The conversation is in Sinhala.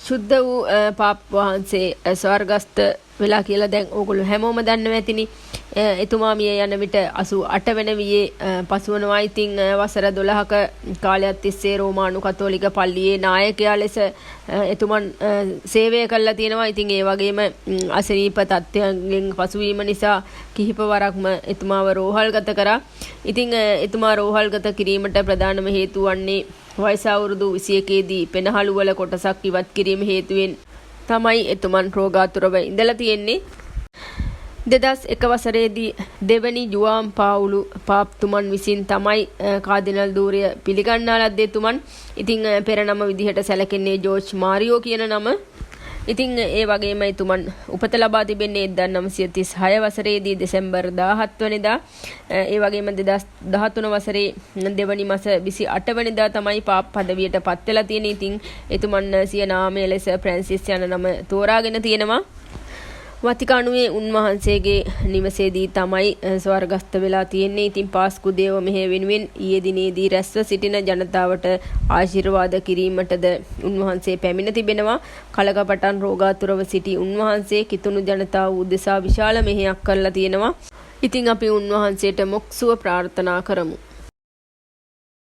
ශුද්ධ වූ පාප් වහන්සේ ස්වර්ගස්ත වෙලා කියලා දැන් ඕගොල්ලෝ හැමෝම දන්නවා ඇතිනි. එතුමා මිය යන විට 88 වෙන වියේ පසුවනවා. ඉතින් වසර 12ක කාලයක් තිස්සේ රෝමානු කතෝලික පල්ලියේ නායකයා ලෙස එතුමන් සේවය කළා තියෙනවා. ඉතින් ඒ වගේම අසනීප තත්ත්වයන්ගෙන් පසුවීම නිසා කිහිප වරක්ම එතුමාව රෝහල්ගත කරා. ඉතින් එතුමා රෝහල්ගත කිරීමට ප්‍රධානම හේතුව වන්නේ වයස අවුරුදු 21 දී පෙනහළු වල කොටසක් ඉවත් කිරීම හේතුවෙන් තමයි එතුමන් රෝගාතුරව ඉඳලා තියෙන්නේ. 2001 වසරේදී දෙවනි ජුවාම් පාවුලු පාප්තුමන් විසින් තමයි කාදිනල් ධූරය පිළිගන්නා ලද්දේ එතුමන්. ඉතින් පෙර නම විදිහට සැලකෙන්නේ ජෝර්ජ් මාරියෝ කියන නම. ඉතින් ඒ වගේම එතුමන් උපත ලබා තිබෙන්නේ 1936 වසරේදී දෙසැම්බර් 17 වෙනිදා. ඒ වගේම 2013 වසරේ දෙවනි මාස 28 වෙනිදා තමයි පාප් පදවියට පත් වෙලා තියෙන්නේ. ඉතින් එතුමන් සිය නාමය ලෙස ප්‍රැන්සිස් යන නම තෝරාගෙන තියෙනවා. වතිකානුවේ උන්වහන්සේගේ නිවසේදී තමයි ස්වර්ගස්ත වෙලා තියෙන්නේ. ඉතින් පාස්කු දේව මෙහෙය වෙනුවෙන් ඊයේ දිනේදී රැස්ව සිටින ජනතාවට ආශිර්වාද කිරීමටද උන්වහන්සේ පැමිණ තිබෙනවා. කලකපටන් රෝගාතුරව සිටි උන්වහන්සේ කිතුණු ජනතාව උදෙසා විශාල මෙහෙයක් කරලා තියෙනවා. ඉතින් අපි උන්වහන්සේට මොක්සුව ප්‍රාර්ථනා කරමු.